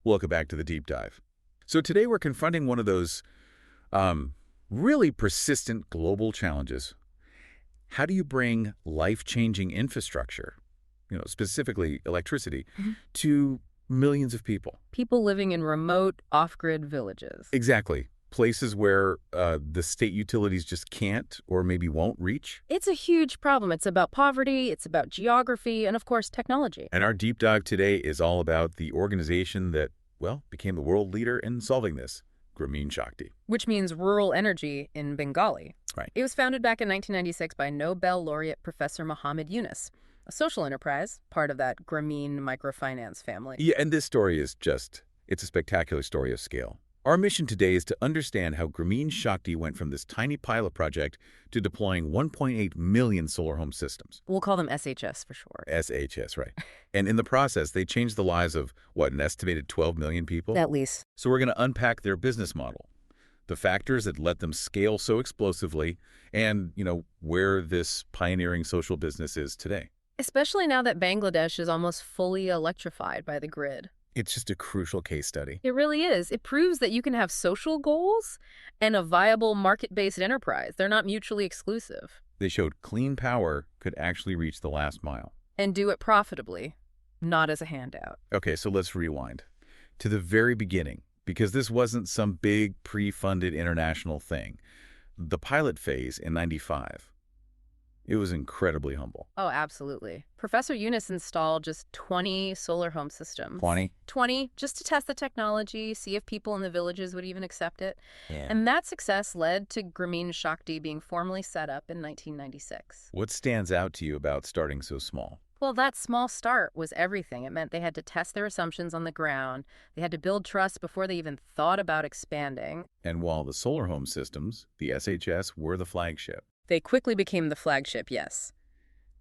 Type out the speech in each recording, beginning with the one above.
Welcome back to the deep dive. So today we're confronting one of those really persistent global challenges. How do you bring life-changing infrastructure, specifically electricity, to millions of people? People living in remote, off-grid villages. Exactly. Places where the state utilities just can't or maybe won't reach. It's a huge problem. It's about poverty, it's about geography, and of course, technology. And our deep dive today is all about the organization that, well, became the world leader in solving this, Grameen Shakti. Which means rural energy in Bengali. Right. It was founded back in 1996 by Nobel laureate Professor Muhammad Yunus, a social enterprise, part of that Grameen microfinance family. Yeah, and this story is it's a spectacular story of scale. Our mission today is to understand how Grameen Shakti went from this tiny pilot project to deploying 1.8 million solar home systems. We'll call them SHS for short. SHS, right. And in the process, they changed the lives of, an estimated 12 million people? At least. So we're going to unpack their business model, the factors that let them scale so explosively, and, where this pioneering social business is today. Especially now that Bangladesh is almost fully electrified by the grid. It's just a crucial case study. It really is. It proves that you can have social goals and a viable market-based enterprise. They're not mutually exclusive. They showed clean power could actually reach the last mile. And do it profitably, not as a handout. Okay, so let's rewind to the very beginning, because this wasn't some big pre-funded international thing. The pilot phase in '95. It was incredibly humble. Oh, absolutely. Professor Yunus installed just 20 solar home systems. 20? 20, just to test the technology, see if people in the villages would even accept it. Yeah. And that success led to Grameen Shakti being formally set up in 1996. What stands out to you about starting so small? Well, that small start was everything. It meant they had to test their assumptions on the ground. They had to build trust before they even thought about expanding. And while the solar home systems, the SHS, were the flagship. They quickly became the flagship, yes.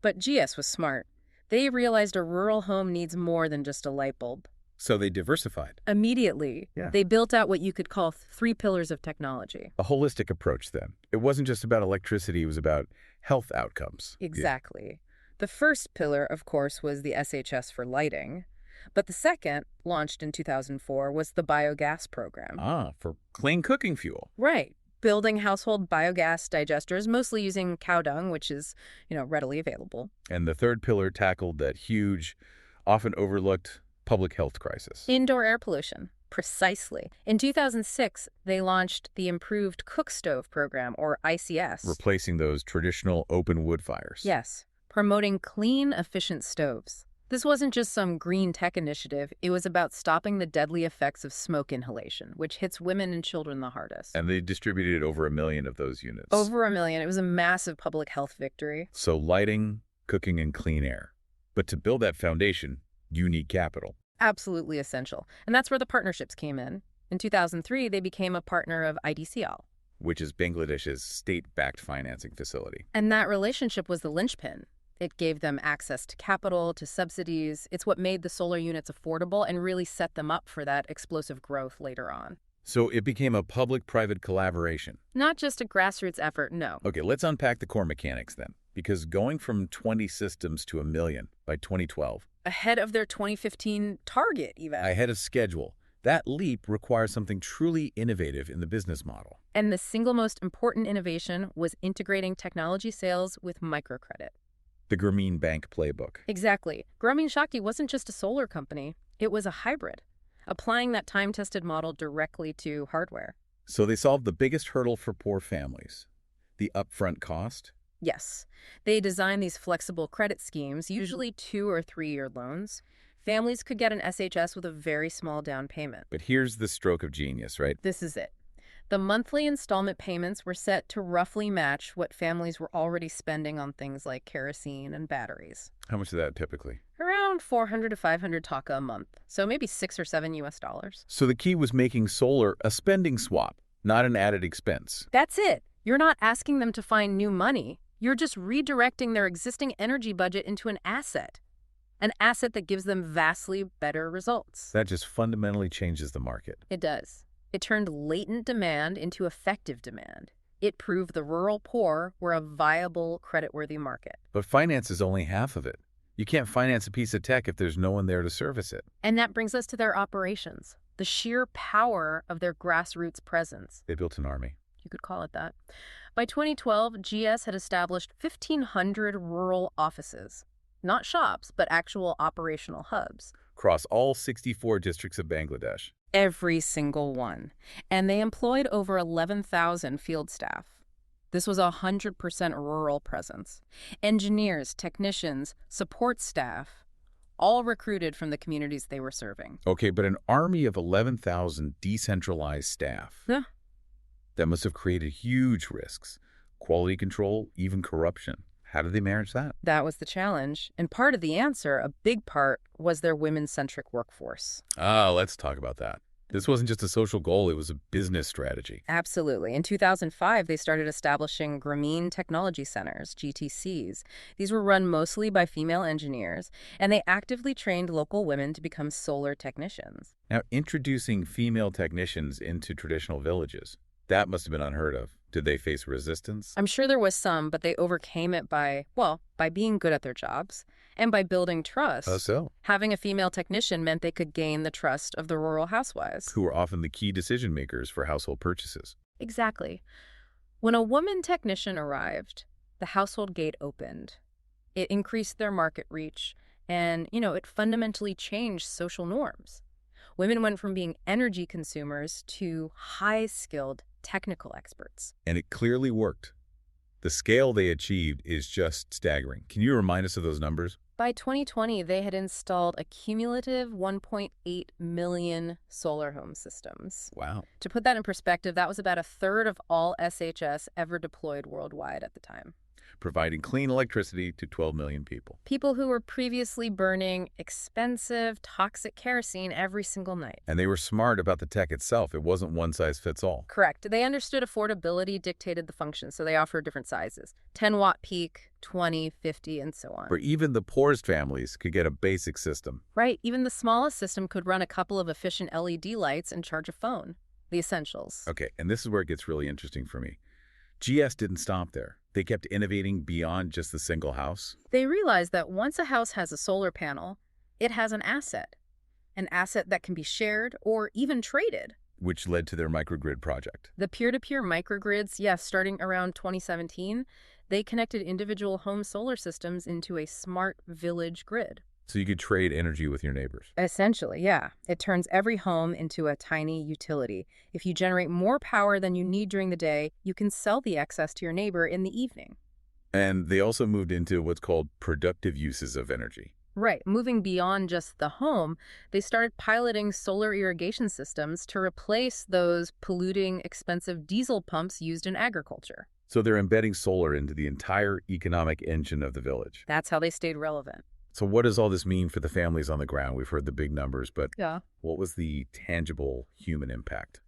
But GS was smart. They realized a rural home needs more than just a light bulb. So they diversified. Immediately, Yeah. They built out what you could call 3 pillars of technology. A holistic approach then. It wasn't just about electricity, it was about health outcomes. Exactly. The first pillar, of course, was the SHS for lighting. But the second, launched in 2004, was the biogas program. For clean cooking fuel. Right. Building household biogas digesters, mostly using cow dung, which is, readily available. And the third pillar tackled that huge, often overlooked public health crisis. Indoor air pollution. Precisely. In 2006, they launched the Improved Cook Stove program, or ICS. Replacing those traditional open wood fires. Yes. Promoting clean, efficient stoves. This wasn't just some green tech initiative. It was about stopping the deadly effects of smoke inhalation, which hits women and children the hardest. And they distributed over 1 million of those units. Over 1 million. It was a massive public health victory. So lighting, cooking, and clean air. But to build that foundation, you need capital. Absolutely essential. And that's where the partnerships came in. In 2003, they became a partner of IDCL, which is Bangladesh's state-backed financing facility. And that relationship was the linchpin. It gave them access to capital, to subsidies. It's what made the solar units affordable and really set them up for that explosive growth later on. So it became a public-private collaboration. Not just a grassroots effort, no. Okay, let's unpack the core mechanics then. Because going from 20 systems to 1 million by 2012. Ahead of their 2015 target, even. Ahead of schedule. That leap requires something truly innovative in the business model. And the single most important innovation was integrating technology sales with microcredit. The Grameen Bank playbook. Exactly. Grameen Shakti wasn't just a solar company. It was a hybrid, applying that time-tested model directly to hardware. So they solved the biggest hurdle for poor families, the upfront cost. Yes. They designed these flexible credit schemes, usually 2- or 3-year loans. Families could get an SHS with a very small down payment. But here's the stroke of genius, right? This is it. The monthly installment payments were set to roughly match what families were already spending on things like kerosene and batteries. How much is that typically? Around 400 to 500 taka a month, so maybe $6 or $7. So the key was making solar a spending swap, not an added expense. That's it. You're not asking them to find new money. You're just redirecting their existing energy budget into an asset that gives them vastly better results. That just fundamentally changes the market. It does. It turned latent demand into effective demand. It proved the rural poor were a viable, creditworthy market. But finance is only half of it. You can't finance a piece of tech if there's no one there to service it. And that brings us to their operations, the sheer power of their grassroots presence. They built an army. You could call it that. By 2012, GS had established 1,500 rural offices. Not shops, but actual operational hubs. Across all 64 districts of Bangladesh. Every single one. And they employed over 11,000 field staff. This was a 100% rural presence. Engineers, technicians, support staff, all recruited from the communities they were serving. Okay, but an army of 11,000 decentralized staff. Yeah. That must have created huge risks. Quality control, even corruption. How did they manage that? That was the challenge. And part of the answer, a big part, was their women-centric workforce. Let's talk about that. This wasn't just a social goal, it was a business strategy. Absolutely. In 2005, they started establishing Grameen Technology Centers, GTCs. These were run mostly by female engineers, and they actively trained local women to become solar technicians. Now, introducing female technicians into traditional villages, that must have been unheard of. Did they face resistance? I'm sure there was some, but they overcame it by being good at their jobs and by building trust. How so? Having a female technician meant they could gain the trust of the rural housewives. Who were often the key decision makers for household purchases. Exactly. When a woman technician arrived, the household gate opened. It increased their market reach, and, it fundamentally changed social norms. Women went from being energy consumers to high-skilled technical experts. And it clearly worked. The scale they achieved is just staggering. Can you remind us of those numbers? By 2020, they had installed a cumulative 1.8 million solar home systems. Wow. To put that in perspective, that was about a third of all SHS ever deployed worldwide at the time. Providing clean electricity to 12 million people. People who were previously burning expensive, toxic kerosene every single night. And they were smart about the tech itself. It wasn't one size fits all. Correct. They understood affordability dictated the function, so they offered different sizes. 10-watt peak, 20, 50, and so on. Where even the poorest families could get a basic system. Right. Even the smallest system could run a couple of efficient LED lights and charge a phone. The essentials. Okay, and this is where it gets really interesting for me. GS didn't stop there. They kept innovating beyond just the single house. They realized that once a house has a solar panel, it has an asset that can be shared or even traded. Which led to their microgrid project. The peer-to-peer microgrids, yes, starting around 2017, they connected individual home solar systems into a smart village grid. So you could trade energy with your neighbors. Essentially, yeah. It turns every home into a tiny utility. If you generate more power than you need during the day, you can sell the excess to your neighbor in the evening. And they also moved into what's called productive uses of energy. Right. Moving beyond just the home, they started piloting solar irrigation systems to replace those polluting, expensive diesel pumps used in agriculture. So they're embedding solar into the entire economic engine of the village. That's how they stayed relevant. So what does all this mean for the families on the ground? We've heard the big numbers, but yeah, what was the tangible human impact?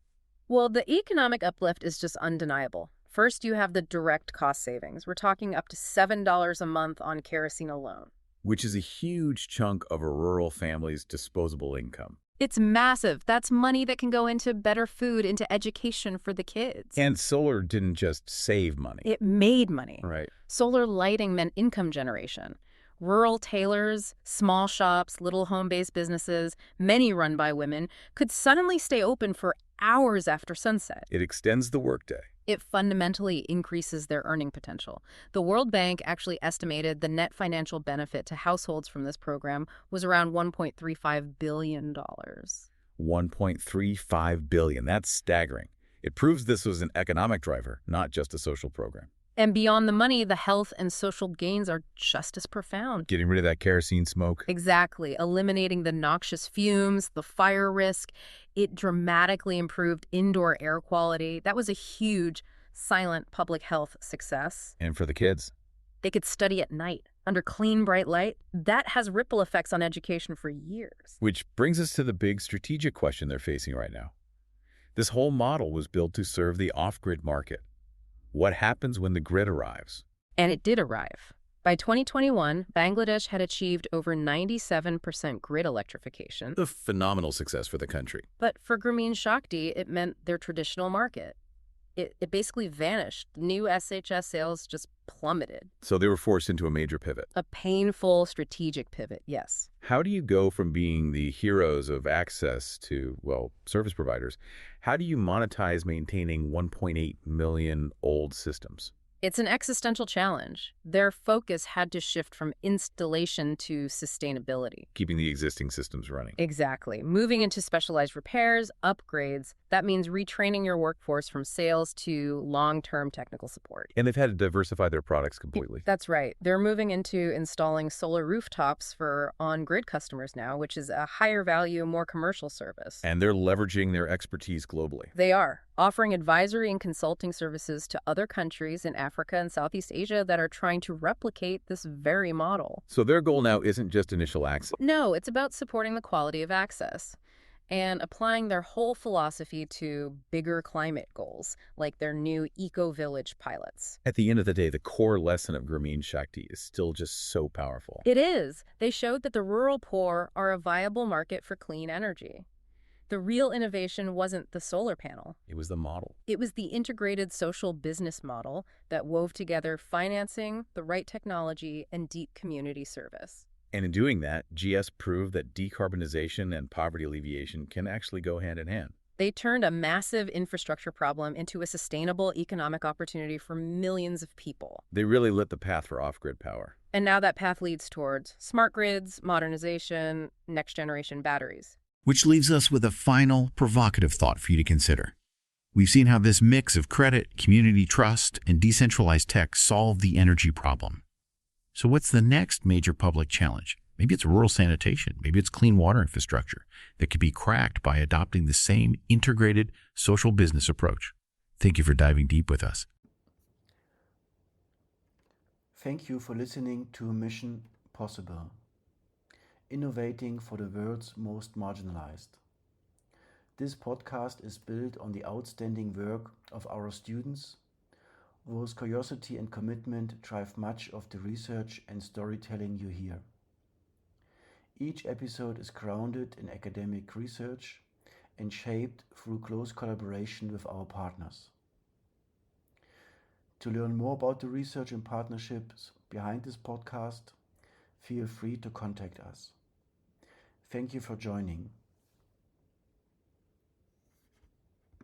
Well, the economic uplift is just undeniable. First, you have the direct cost savings. We're talking up to $7 a month on kerosene alone. Which is a huge chunk of a rural family's disposable income. It's massive. That's money that can go into better food, into education for the kids. And solar didn't just save money. It made money. Right. Solar lighting meant income generation. Rural tailors, small shops, little home-based businesses, many run by women, could suddenly stay open for hours after sunset. It extends the workday. It fundamentally increases their earning potential. The World Bank actually estimated the net financial benefit to households from this program was around $1.35 billion. $1.35 billion. That's staggering. It proves this was an economic driver, not just a social program. And beyond the money, the health and social gains are just as profound. Getting rid of that kerosene smoke. Exactly. Eliminating the noxious fumes, the fire risk. It dramatically improved indoor air quality. That was a huge, silent public health success. And for the kids? They could study at night under clean, bright light. That has ripple effects on education for years. Which brings us to the big strategic question they're facing right now. This whole model was built to serve the off-grid market. What happens when the grid arrives? And it did arrive. By 2021, Bangladesh had achieved over 97% grid electrification. A phenomenal success for the country. But for Grameen Shakti, it meant their traditional market. it basically vanished. New SHS sales just plummeted. So they were forced into a major pivot. A painful strategic pivot, yes. How do you go from being the heroes of access to, well, service providers? How do you monetize maintaining 1.8 million old systems? It's an existential challenge. Their focus had to shift from installation to sustainability. Keeping the existing systems running. Exactly. Moving into specialized repairs, upgrades, that means retraining your workforce from sales to long-term technical support. And they've had to diversify their products completely. That's right. They're moving into installing solar rooftops for on-grid customers now, which is a higher value, more commercial service. And they're leveraging their expertise globally. They are, offering advisory and consulting services to other countries in Africa and Southeast Asia that are trying to replicate this very model. So their goal now isn't just initial access. No, it's about supporting the quality of access and applying their whole philosophy to bigger climate goals, like their new eco-village pilots. At the end of the day, the core lesson of Grameen Shakti is still just so powerful. It is. They showed that the rural poor are a viable market for clean energy. The real innovation wasn't the solar panel. It was the model. It was the integrated social business model that wove together financing, the right technology, and deep community service. And in doing that, GS proved that decarbonization and poverty alleviation can actually go hand in hand. They turned a massive infrastructure problem into a sustainable economic opportunity for millions of people. They really lit the path for off-grid power. And now that path leads towards smart grids, modernization, next-generation batteries. Which leaves us with a final, provocative thought for you to consider. We've seen how this mix of credit, community trust, and decentralized tech solve the energy problem. So what's the next major public challenge? Maybe it's rural sanitation. Maybe it's clean water infrastructure that could be cracked by adopting the same integrated social business approach. Thank you for diving deep with us. Thank you for listening to Mission Possible. Innovating for the world's most marginalized. This podcast is built on the outstanding work of our students, whose curiosity and commitment drive much of the research and storytelling you hear. Each episode is grounded in academic research and shaped through close collaboration with our partners. To learn more about the research and partnerships behind this podcast, feel free to contact us. Thank you for joining.